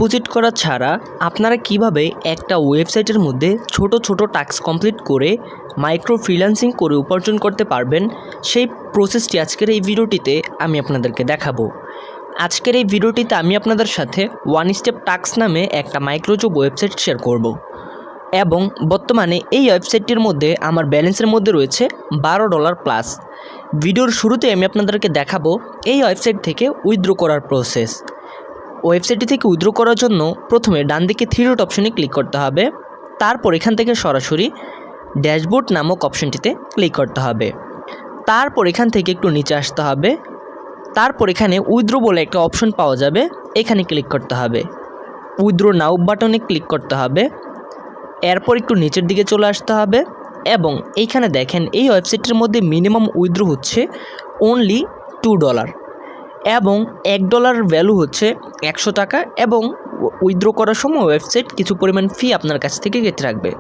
Deposit করা ছাড়া আপনারা কিভাবে একটা ওয়েবসাইটের মধ্যে ছোট ছোট টাস্ক কমপ্লিট করে মাইক্রো ফ্রিল্যান্সিং করে উপার্জন করতে পারবেন সেই প্রসেসটি আজকের এই ভিডিওটিতে আমি আপনাদেরকে দেখাবো। আজকের এই ভিডিওটিতে আমি আপনাদের সাথে ওয়ান স্টেপ টাস্ক নামে একটা মাইক্রোজব ওয়েবসাইট শেয়ার করব এবং বর্তমানে এই ওয়েবসাইটটির মধ্যে আমার ব্যালেন্সের মধ্যে রয়েছে $12 প্লাস। ভিডিওর শুরুতে আমি আপনাদেরকে দেখাবো এই ওয়েবসাইট থেকে উইথড্র করার প্রসেস। ওয়েবসাইটটি থেকে উইথড্র করার জন্য প্রথমে ডান দিকে থ্রি ডট অপশনে ক্লিক করতে হবে, তারপর এখান থেকে সরাসরি ড্যাশবোর্ড নামক অপশনটিতে ক্লিক করতে হবে, তারপর এখান থেকে একটু নিচে আসতে হবে, তারপর এখানে উইথড্র বলে একটা অপশন পাওয়া যাবে, এখানে ক্লিক করতে হবে, উইথড্র নাও বাটনে ক্লিক করতে হবে, এরপর একটু নিচের দিকে চলে আসতে হবে এবং এইখানে দেখেন এই ওয়েবসাইটের মধ্যে মিনিমাম উইথড্র হচ্ছে অনলি $2 এবং $1 ভ্যালু হচ্ছে 100 টাকা এবং উইথড্র করার সময় ওয়েবসাইট কিছু পরিমাণ ফি আপনার কাছ থেকে কেটে রাখবে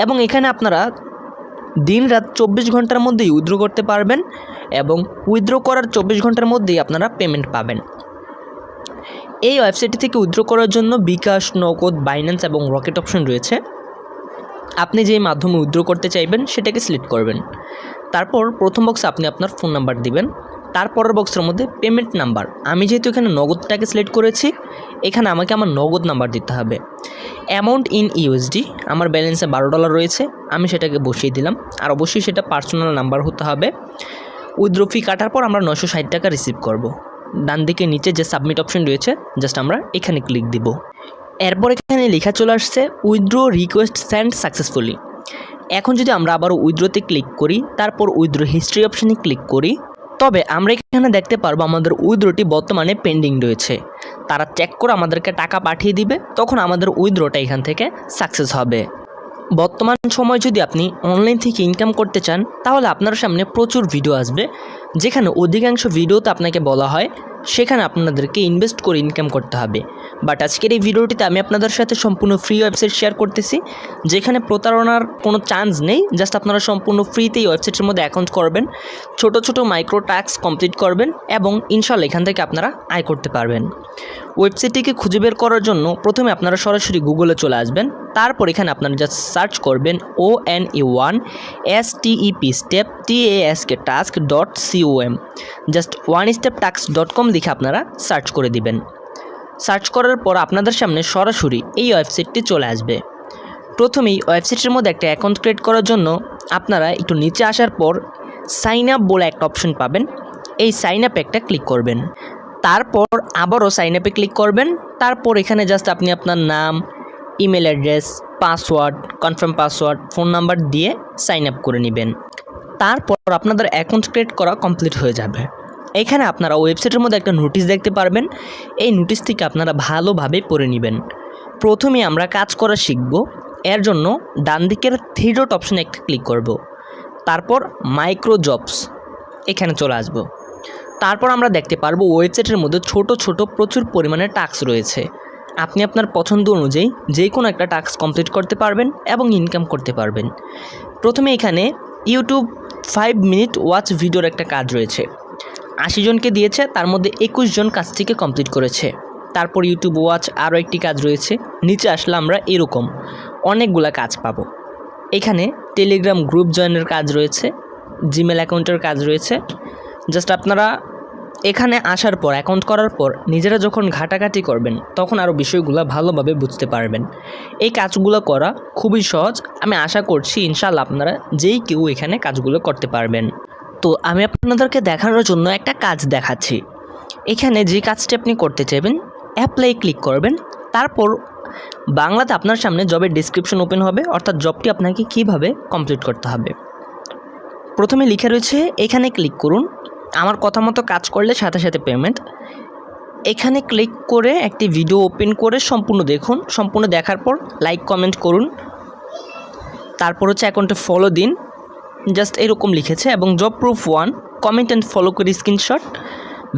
এবং এখানে আপনারা দিন রাত 24 ঘন্টার মধ্যেই উইথড্র করতে পারবেন এবং উইথড্র করার 24 ঘন্টার মধ্যেই আপনারা পেমেন্ট পাবেন। এই ওয়েবসাইটটি থেকে উইথড্র করার জন্য বিকাশ, নগদ, বাইন্যান্স এবং রকেট অপশন রয়েছে। আপনি যেই মাধ্যমে উইথড্র করতে চাইবেন সেটাকে সিলেক্ট করবেন, তারপর প্রথম বক্সে আপনি আপনার ফোন নাম্বার দিবেন, তারপরের বক্সের মধ্যে পেমেন্ট নাম্বার, আমি যেহেতু এখানে নগদটাকে সিলেক্ট করেছি এখানে আমাকে আমার নগদ নাম্বার দিতে হবে। অ্যামাউন্ট ইন ইউএসডি, আমার ব্যালেন্সে $12 রয়েছে, আমি সেটাকে বসিয়ে দিলাম, আর অবশ্যই সেটা পার্সোনাল নাম্বার হতে হবে। উইথড্র ফি কাটার পর আমরা 960 টাকা রিসিভ করব। ডান দিকে নিচে যে সাবমিট অপশন রয়েছে জাস্ট আমরা এখানে ক্লিক দিব। এরপর এখানে লেখা চলে আসছে উইথড্র রিকোয়েস্ট সেন্ড সাকসেসফুলি। এখন যদি আমরা আবার উইথড্রতে ক্লিক করি, তারপর উইথড্র হিস্ট্রি অপশনে ক্লিক করি, তবে আমরা এখানে দেখতে পারবো আমাদের উইথড্রটি বর্তমানে পেন্ডিং রয়েছে। তারা চেক করে আমাদেরকে টাকা পাঠিয়ে দিবে, তখন আমাদের উইথড্রটা এখান থেকে সাকসেস হবে। বর্তমান সময় যদি আপনি অনলাইন থেকে ইনকাম করতে চান তাহলে আপনার সামনে প্রচুর ভিডিও আসবে, যেখানে অধিকাংশ ভিডিওতে আপনাকে বলা হয় সেখানে আপনাদেরকে ইনভেস্ট করে ইনকাম করতে হবে। বাট আজকের এই ভিডিওটিতে আমি আপনাদের সাথে সম্পূর্ণ ফ্রি ওয়েবসাইট শেয়ার করতেছি, যেখানে প্রতারণার কোনো চান্স নেই। জাস্ট আপনারা সম্পূর্ণ ফ্রিতে এই ওয়েবসাইটের মধ্যে অ্যাকাউন্ট করবেন, ছোট ছোট মাইক্রো টাস্ক কমপ্লিট করবেন এবং ইনশাল্লাহ এখান থেকে আপনারা আয় করতে পারবেন। ওয়েবসাইটটিকে খুঁজে বের করার জন্য প্রথমে আপনারা সরাসরি গুগলে চলে আসবেন, তারপর এখানে আপনারা জাস্ট সার্চ করবেন ONE1STEP step TASK.com, just onesteptask.com লিখে আপনারা সার্চ করে দিবেন। সার্চ করার পর আপনাদের সামনে সরাসরি এই ওয়েবসাইটটি চলে আসবে। প্রথমেই ওয়েবসাইটের মধ্যে একটা অ্যাকাউন্ট ক্রিয়েট করার জন্য আপনারা একটু নিচে আসার পর সাইন আপ বলে একটা অপশন পাবেন, এই সাইন আপে একটা ক্লিক করবেন, তারপর আবারও সাইন আপে ক্লিক করবেন, তারপর এখানে জাস্ট আপনি আপনার নাম, email address, password, confirm password, phone number দিয়ে সাইন আপ করে নেবেন। তারপর আপনাদের অ্যাকাউন্ট ক্রিয়েট করা কমপ্লিট হয়ে যাবে। এখানে আপনারা ওয়েবসাইটের মধ্যে একটা নোটিশ দেখতে পারবেন, এই নোটিশ থেকে আপনারা ভালোভাবে পড়ে নেবেন। প্রথমে আমরা কাজ করা শিখব, এর জন্য ডান দিকের থ্রি ডট অপশনে একটা ক্লিক করব, তারপর মাইক্রো জবস এখানে চলে আসব। তারপর আমরা দেখতে পারবো ওয়েবসাইটের মধ্যে ছোট ছোট প্রচুর পরিমাণে টাস্ক রয়েছে। আপনি আপনার পছন্দ অনুযায়ী যে কোনো একটা টাস্ক কমপ্লিট করতে পারবেন এবং ইনকাম করতে পারবেন। প্রথমে এখানে ইউটিউব 5 মিনিট ওয়াচ ভিডিওর একটা কাজ রয়েছে, 80 জনকে দিয়েছে, তার মধ্যে 21 জন কাজটিকে কমপ্লিট করেছে। তারপর ইউটিউব ওয়াচ আরও একটি কাজ রয়েছে, নিচে আসলে আমরা এরকম অনেকগুলা কাজ পাবো। এখানে টেলিগ্রাম গ্রুপ জয়েনের কাজ রয়েছে, জিমেল অ্যাকাউন্টের কাজ রয়েছে। জাস্ট আপনারা এখানে আসার পর অ্যাকাউন্ট করার পর নিজেরা যখন ঘাটাঘাটি করবেন তখন আরও বিষয়গুলো ভালোভাবে বুঝতে পারবেন। এই কাজগুলো করা খুবই সহজ, আমি আশা করছি ইনশাআল্লাহ আপনারা যেই কেউ এখানে কাজগুলো করতে পারবেন। তো আমি আপনাদেরকে দেখানোর জন্য একটা কাজ দেখাচ্ছি। এখানে যে কাজটি আপনি করতে চাইবেন অ্যাপ্লাই ক্লিক করবেন, তারপর বাংলাতে আপনার সামনে জবের ডেসক্রিপশন ওপেন হবে, অর্থাৎ জবটি আপনাকে কিভাবে কমপ্লিট করতে হবে। প্রথমে লেখা রয়েছে এখানে ক্লিক করুন, আমার কথা মতো কাজ করলে সাথে সাথে পেমেন্ট। এখানে ক্লিক করে একটি ভিডিও ওপেন করে সম্পূর্ণ দেখুন, সম্পূর্ণ দেখার পর লাইক কমেন্ট করুন, তারপর হচ্ছে অ্যাকাউন্টে ফলো দিন, জাস্ট এরকম লিখেছে, এবং job proof 1 comment and follow করে স্ক্রিনশট,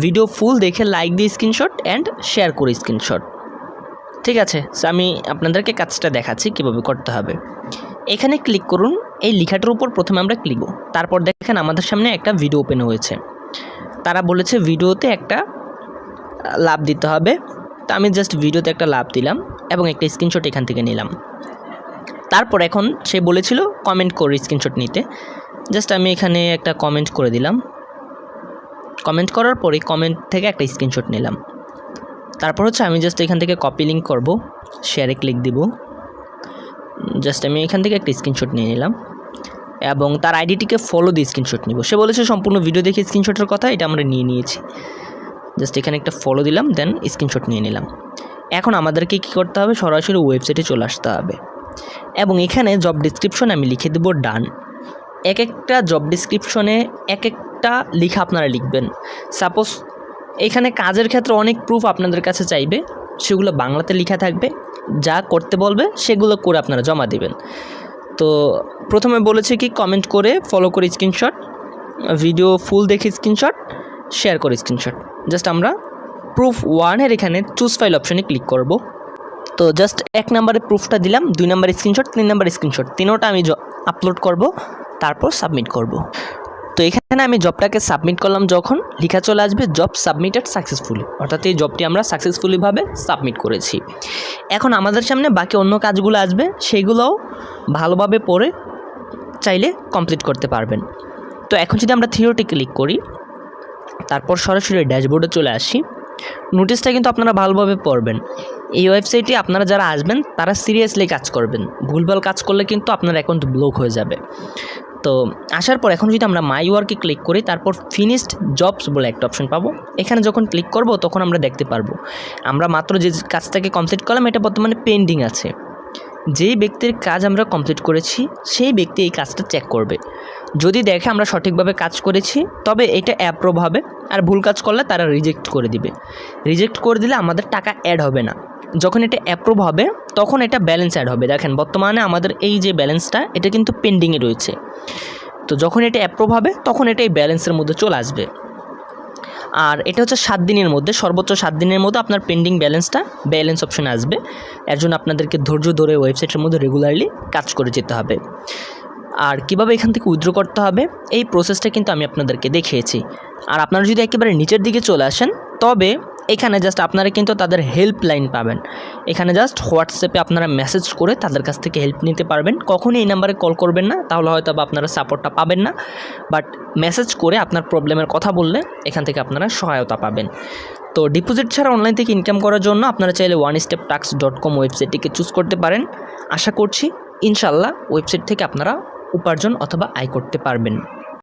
ভিডিও ফুল দেখে লাইক দিয়ে স্ক্রিনশট অ্যান্ড শেয়ার করে স্ক্রিনশট। ঠিক আছে, সো আমি আপনাদেরকে কাজটা দেখাচ্ছি কীভাবে করতে হবে। এখানে ক্লিক করুন, এই লেখাটার উপর প্রথমে আমরা ক্লিক করব, তারপর দেখেন আমাদের সামনে একটা ভিডিও ওপেন হয়েছে। তারা বলেছে ভিডিওতে একটা লাভ দিতে হবে, তো আমি জাস্ট ভিডিওতে একটা লাভ দিলাম এবং একটা স্ক্রিনশট এখান থেকে নিলাম। তারপর এখন সে বলেছিল কমেন্ট করে স্ক্রিনশট নিতে, জাস্ট আমি এখানে একটা কমেন্ট করে দিলাম। কমেন্ট করার পরে কমেন্ট থেকে একটা স্ক্রিনশট নিলাম। তারপর হচ্ছে আমি জাস্ট এখান থেকে কপি লিঙ্ক করব, শেয়ারে ক্লিক দিব। জাস্ট আমি এখান থেকে একটা স্ক্রিনশট নিয়ে নিলাম এবং তার আইডিটিকে ফলো দিয়ে স্ক্রিনশট নিব। সে বলেছে সম্পূর্ণ ভিডিও দেখে স্ক্রিনশটের কথা, এটা আমরা নিয়ে নিয়েছি। জাস্ট এখানে একটা ফলো দিলাম, দেন স্ক্রিনশট নিয়ে নিলাম। এখন আমাদেরকে কী করতে হবে, সরাসরি ওয়েবসাইটে চলে আসতে হবে এবং এখানে জব ডিসক্রিপশন আমি লিখে দেবো ডান। এক একটা জব ডিসক্রিপশনে এক একটা লেখা আপনারা লিখবেন। সাপোজ এখানে কাজের ক্ষেত্রে অনেক প্রুফ আপনাদের কাছে চাইবে, সেগুলো বাংলাতে লেখা থাকবে, যা করতে বলবে সেগুলো করে আপনারা জমা দেবেন। তো প্রথমে বলেছে কি কমেন্ট করে ফলো করে স্ক্রিনশট, ভিডিও ফুল দেখে স্ক্রিনশট, শেয়ার করে স্ক্রিনশট। জাস্ট আমরা প্রুফ 1-এর এখানে চুজ ফাইল অপশানে ক্লিক করব। তো জাস্ট 1 নম্বরে প্রুফটা দিলাম, 2 নম্বরে স্ক্রিনশট, 3 নম্বরে স্ক্রিনশট, তিনোটা আমি আপলোড করব, তারপর সাবমিট করব। তো এখানে আমি জবটাকে সাবমিট করলাম, যখন লেখা চলে আসবে জব সাবমিটেড সাকসেসফুলি, অর্থাৎ এই জবটি আমরা সাকসেসফুলিভাবে সাবমিট করেছি। এখন আমাদের সামনে বাকি অন্য কাজগুলো আসবে, সেগুলোও ভালোভাবে পড়ে চাইলে কমপ্লিট করতে পারবেন। তো এখন যদি আমরা থিওরিতে ক্লিক করি, তারপর সরাসরি ড্যাশবোর্ডে চলে আসি। নোটিশটা কিন্তু আপনারা ভালোভাবে পড়বেন। এই ওয়েবসাইটে আপনারা যারা আসবেন তারা সিরিয়াসলি কাজ করবেন, ভুলভাল কাজ করলে কিন্তু আপনার অ্যাকাউন্ট ব্লক হয়ে যাবে। তো আসার পর এখন যদি আমরা মাই ওয়ার্কে ক্লিক করি, তারপর ফিনিশড জবস বলে একটা অপশন পাবো। এখানে যখন ক্লিক করব তখন আমরা দেখতে পারবো আমরা মাত্র যে কাজটাকে কমপ্লিট করলাম এটা বর্তমানে পেন্ডিং আছে। যেই ব্যক্তির কাজ আমরা কমপ্লিট করেছি সেই ব্যক্তি এই কাজটা চেক করবে, যদি দেখে আমরা সঠিকভাবে কাজ করেছি তবে এটা অ্যাপ্রুভ হবে, আর ভুল কাজ করলে তারা রিজেক্ট করে দিবে। রিজেক্ট করে দিলে আমাদের টাকা অ্যাড হবে না। যখন এটা অ্যাপ্রুভ হবে তখন এটা ব্যালেন্স অ্যাড হবে। দেখেন বর্তমানে আমাদের এই যে ব্যালেন্সটা এটা কিন্তু পেন্ডিংয়ে রয়েছে। তো যখন এটা অ্যাপ্রুভ হবে তখন এটা এই ব্যালেন্সের মধ্যে চলে আসবে। আর এটা হচ্ছে 7 দিনের মধ্যে, সর্বোচ্চ 7 দিনের মধ্যে আপনার পেন্ডিং ব্যালেন্সটা ব্যালেন্স অপশানে আসবে। এর জন্য আপনাদেরকে ধৈর্য ধরে ওয়েবসাইটের মধ্যে রেগুলারলি কাজ করে যেতে হবে। আর কিভাবে এখান থেকে উইথড্র করতে হবে এই প্রসেসটা কিন্তু আমি আপনাদেরকে দেখিয়েছি। আর আপনারা যদি একেবারে নিচের দিকে চলে আসেন তবে এখানে জাস্ট আপনারা কিন্তু তাদের হেল্পলাইন পাবেন। এখানে জাস্ট হোয়াটসঅ্যাপে আপনারা মেসেজ করে তাদের কাছ থেকে হেল্প নিতে পারবেন। কখনই এই নাম্বারে কল করবেন না, তাহলে হয়তো বা আপনারা সাপোর্টটা পাবেন না। বাট মেসেজ করে আপনার প্রবলেমের কথা বললে এখান থেকে আপনারা সহায়তা পাবেন। তো ডিপোজিট ছাড়া অনলাইন থেকে ইনকাম করার জন্য আপনারা চাইলে onesteptax.com ওয়েবসাইটটিকে চুজ করতে পারেন। আশা করছি ইনশাল্লাহ ওয়েবসাইট থেকে আপনারা উপার্জন অথবা আয় করতে পারবেন।